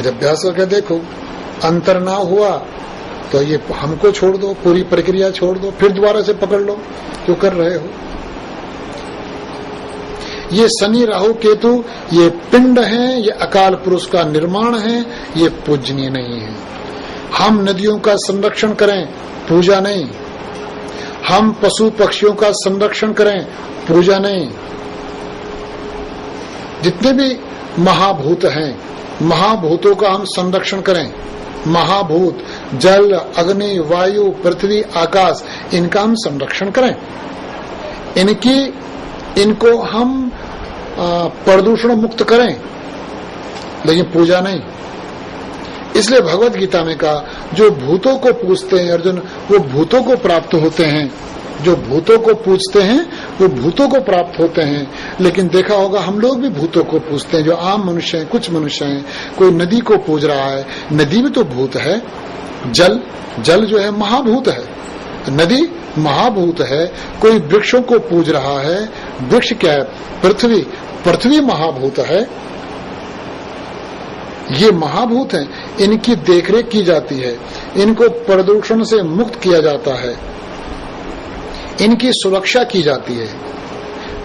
फिर अभ्यास करके देखो, अंतर ना हुआ तो ये हमको छोड़ दो, पूरी प्रक्रिया छोड़ दो, फिर दोबारा से पकड़ लो जो कर रहे हो। ये शनि राहु केतु ये पिंड हैं, ये अकाल पुरुष का निर्माण है, ये पूजनीय नहीं है। हम नदियों का संरक्षण करें, पूजा नहीं। हम पशु पक्षियों का संरक्षण करें, पूजा नहीं। जितने भी महाभूत हैं, महाभूतों का हम संरक्षण करें। महाभूत जल, अग्नि, वायु, पृथ्वी, आकाश, इनका हम संरक्षण करें। इनको हम प्रदूषण मुक्त करें, लेकिन पूजा नहीं। इसलिए भगवत गीता में कहा, जो भूतों को पूजते हैं अर्जुन, वो भूतों को प्राप्त होते हैं। जो भूतों को पूजते हैं वो भूतों को प्राप्त होते हैं। लेकिन देखा होगा हम लोग भी भूतों को पूजते हैं, जो आम मनुष्य हैं, कुछ मनुष्य हैं। कोई नदी को पूज रहा है, नदी भी तो भूत है। जल जो है महाभूत है, नदी महाभूत है। कोई वृक्षों को पूज रहा है, वृक्ष क्या है? पृथ्वी महाभूत है। ये महाभूत हैं, इनकी देखरेख की जाती है, इनको प्रदूषण से मुक्त किया जाता है, इनकी सुरक्षा की जाती है।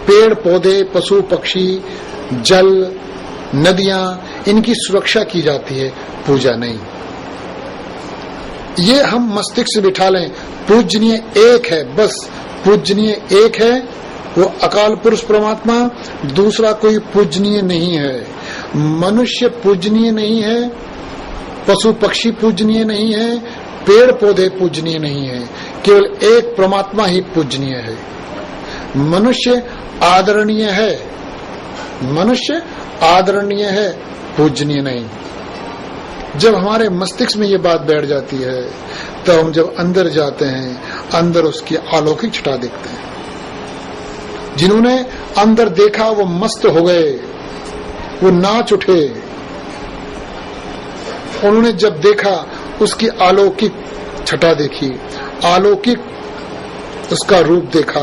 पेड़ पौधे, पशु पक्षी, जल, नदियां, इनकी सुरक्षा की जाती है, पूजा नहीं। ये हम मस्तिष्क से बिठा लें, पूजनीय एक है, बस पूजनीय एक है, वो अकाल पुरुष परमात्मा। दूसरा कोई पूजनीय नहीं है। मनुष्य पूजनीय नहीं है, पशु पक्षी पूजनीय नहीं है, पेड़ पौधे पूजनीय नहीं है। केवल एक परमात्मा ही पूजनीय है। मनुष्य आदरणीय है, मनुष्य आदरणीय है, पूजनीय नहीं। जब हमारे मस्तिष्क में ये बात बैठ जाती है, तो हम जब अंदर जाते हैं, अंदर उसकी अलौकिक छटा देखते हैं। जिन्होंने अंदर देखा वो मस्त हो गए, वो नाच उठे। उन्होंने जब देखा उसकी अलौकिक छटा देखी, अलौकिक उसका रूप देखा,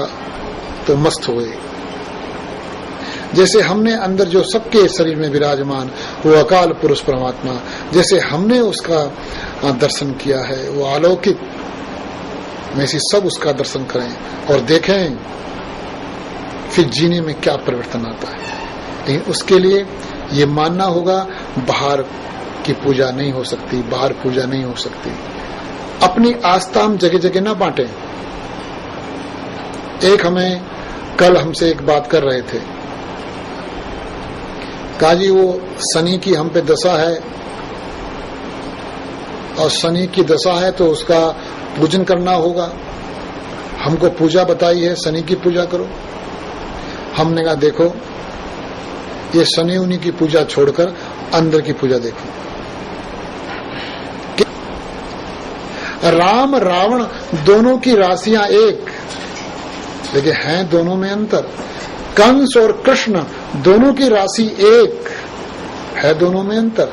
तो मस्त हो गए। जैसे हमने अंदर जो सबके शरीर में विराजमान वो अकाल पुरुष परमात्मा, जैसे हमने उसका दर्शन किया है, वो अलौकिक, वैसे सब उसका दर्शन करें और देखें, फिर जीने में क्या परिवर्तन आता है। लेकिन उसके लिए ये मानना होगा बाहर की पूजा नहीं हो सकती, बाहर पूजा नहीं हो सकती। अपनी आस्था हम जगह जगह ना बांटें। एक हमें कल हमसे एक बात कर रहे थे, कहा जी वो शनि की हम पे दशा है, और शनि की दशा है तो उसका पूजन करना होगा। हमको पूजा बताई है, शनि की पूजा करो। हमने कहा देखो, ये शनि उन्हीं की पूजा छोड़कर अंदर की पूजा देखो। राम रावण दोनों की राशियां एक, लेकिन हैं दोनों में अंतर। कंस और कृष्ण दोनों की राशि एक है, दोनों में अंतर।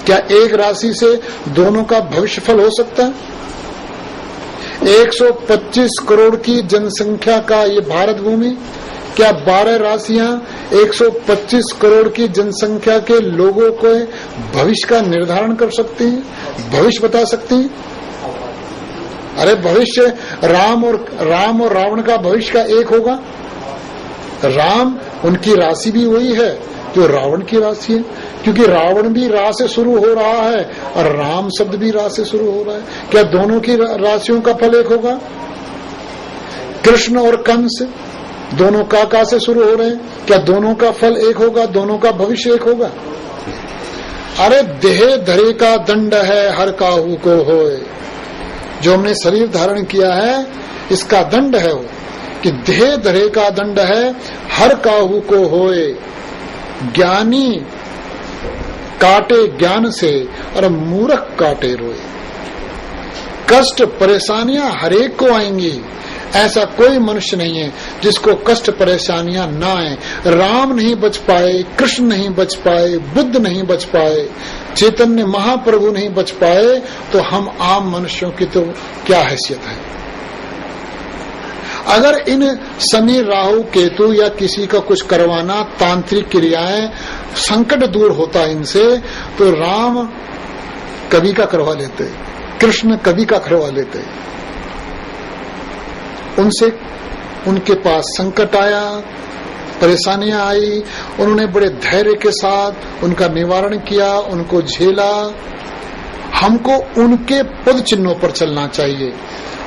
क्या एक राशि से दोनों का भविष्यफल हो सकता है? 125 करोड़ की जनसंख्या का ये भारत भूमि, क्या 12 राशियां 125 करोड़ की जनसंख्या के लोगों को भविष्य का निर्धारण कर सकती हैं, भविष्य बता सकती हैं? अरे भविष्य राम और रावण का भविष्य का एक होगा। राम उनकी राशि भी वही है जो रावण की राशि है, क्योंकि रावण भी रा से शुरू हो रहा है और राम शब्द भी रा से शुरू हो रहा है। क्या दोनों की राशियों का फल एक होगा? कृष्ण और कंस दोनों का से शुरू हो रहे हैं, क्या दोनों का फल एक होगा, दोनों का भविष्य एक होगा? अरे देह धरे का दंड है हर काहू को होए। जो हमने शरीर धारण किया है इसका दंड है वो, कि देह धरे का दंड है हर काहू को होए। ज्ञानी काटे ज्ञान से और मूर्ख काटे रोए। कष्ट परेशानियां हरेक को आएंगी, ऐसा कोई मनुष्य नहीं है जिसको कष्ट परेशानियां ना आए। राम नहीं बच पाए, कृष्ण नहीं बच पाए, बुद्ध नहीं बच पाए, चैतन्य महाप्रभु नहीं बच पाए, तो हम आम मनुष्यों की तो क्या हैसियत है। अगर इन शनि राहु केतु या किसी का कुछ करवाना, तांत्रिक क्रियाएं, संकट दूर होता इनसे, तो राम कवि का करवा लेते, कृष्ण कवि का करवा लेते। उनसे उनके पास संकट आया, परेशानियां आई, उन्होंने बड़े धैर्य के साथ उनका निवारण किया, उनको झेला। हमको उनके पद चिन्हों पर चलना चाहिए,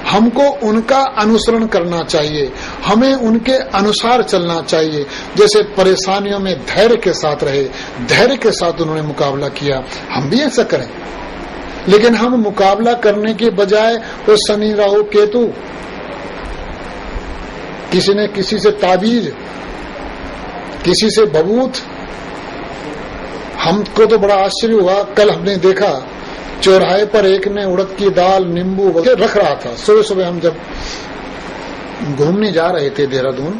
हमको उनका अनुसरण करना चाहिए, हमें उनके अनुसार चलना चाहिए। जैसे परेशानियों में धैर्य के साथ रहे, धैर्य के साथ उन्होंने मुकाबला किया, हम भी ऐसा करें। लेकिन हम मुकाबला करने के बजाय वो शनि राहु केतु, किसी ने किसी से ताबीज, किसी से भभूत। हमको तो बड़ा आश्चर्य हुआ, कल हमने देखा चौराहे पर एक ने उड़द की दाल, नींबू वगैरह रख रहा था। सुबह सुबह हम जब घूमने जा रहे थे देहरादून,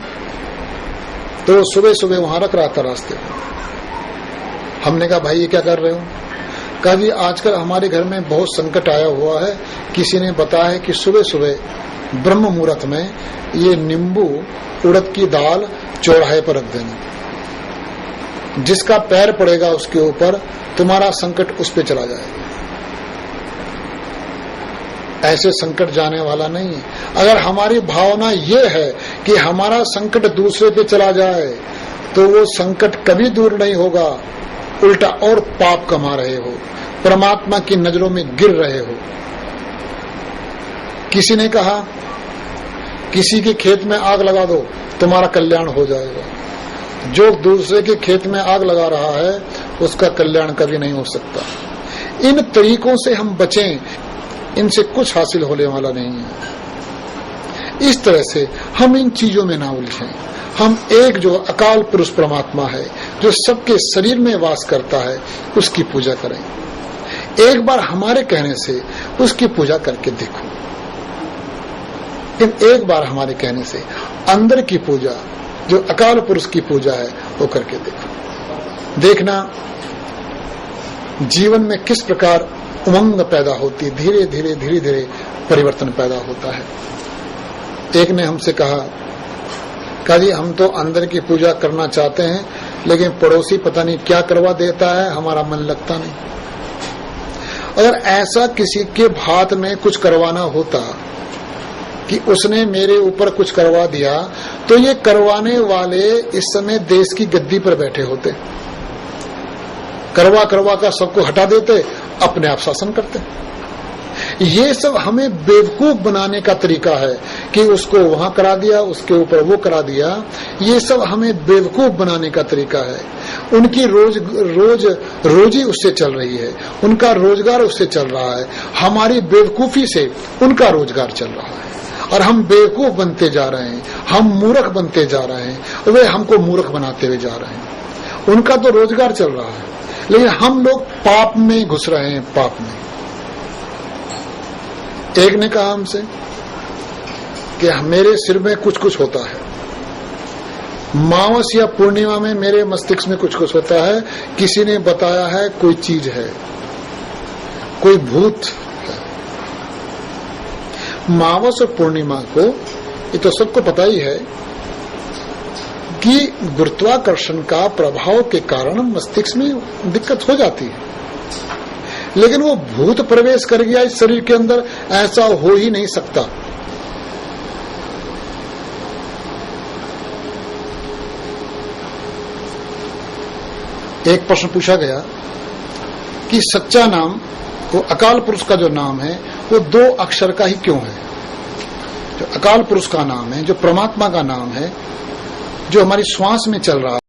तो सुबह सुबह वहां रख रहा था रास्ते पर। हमने कहा भाई ये क्या कर रहे हो? कहा जी आजकल हमारे घर में बहुत संकट आया हुआ है, किसी ने बताया है कि सुबह सुबह ब्रह्म मुहूर्त में ये नींबू, उड़द की दाल चौराहे पर रख देना, जिसका पैर पड़ेगा उसके ऊपर तुम्हारा संकट उस पे चला जाएगा। ऐसे संकट जाने वाला नहीं है। अगर हमारी भावना ये है कि हमारा संकट दूसरे पे चला जाए, तो वो संकट कभी दूर नहीं होगा, उल्टा और पाप कमा रहे हो, परमात्मा की नजरों में गिर रहे हो। किसी ने कहा किसी के खेत में आग लगा दो, तुम्हारा कल्याण हो जाएगा। जो दूसरे के खेत में आग लगा रहा है, उसका कल्याण कभी नहीं हो सकता। इन तरीकों से हम बचें, इनसे कुछ हासिल होने वाला नहीं है। इस तरह से हम इन चीजों में ना उलझें। हम एक जो अकाल पुरुष परमात्मा है, जो सबके शरीर में वास करता है, उसकी पूजा करें। एक बार हमारे कहने से उसकी पूजा करके देखो, लेकिन एक बार हमारे कहने से अंदर की पूजा, जो अकाल पुरुष की पूजा है, वो करके देखो। देखना जीवन में किस प्रकार उमंग पैदा होती, धीरे धीरे धीरे धीरे परिवर्तन पैदा होता है। एक ने हमसे कहा जी हम तो अंदर की पूजा करना चाहते हैं, लेकिन पड़ोसी पता नहीं क्या करवा देता है, हमारा मन लगता नहीं। अगर ऐसा किसी के हाथ में कुछ करवाना होता कि उसने मेरे ऊपर कुछ करवा दिया, तो ये करवाने वाले इस समय देश की गद्दी पर बैठे होते, करवा करवा कर सबको हटा देते, अपने आप शासन करते। ये सब हमें बेवकूफ बनाने का तरीका है कि उसको वहां करा दिया, उसके ऊपर वो करा दिया। ये सब हमें बेवकूफ बनाने का तरीका है। उनकी रोजी उससे चल रही है, उनका रोजगार उससे चल रहा है। हमारी बेवकूफी से उनका रोजगार चल रहा है और हम बेवकूफ बनते जा रहे हैं, हम मूर्ख बनते जा रहे हैं, वे हमको मूर्ख बनाते हुए जा रहे हैं। उनका तो रोजगार चल रहा है, लेकिन हम लोग पाप में घुस रहे हैं, पाप में। एक ने कहा हमसे कि मेरे सिर में कुछ कुछ होता है, मावस या पूर्णिमा में मेरे मस्तिष्क में कुछ कुछ होता है। किसी ने बताया है कोई चीज है, कोई भूत है। मावस और पूर्णिमा को ये तो सबको पता ही है कि गुरुत्वाकर्षण का प्रभाव के कारण मस्तिष्क में दिक्कत हो जाती है, लेकिन वो भूत प्रवेश कर गया इस शरीर के अंदर, ऐसा हो ही नहीं सकता। एक प्रश्न पूछा गया कि सच्चा नाम, वो अकाल पुरुष का जो नाम है, वो 2 अक्षर का ही क्यों है? जो अकाल पुरुष का नाम है, जो परमात्मा का नाम है, जो हमारी श्वास में चल रहा है,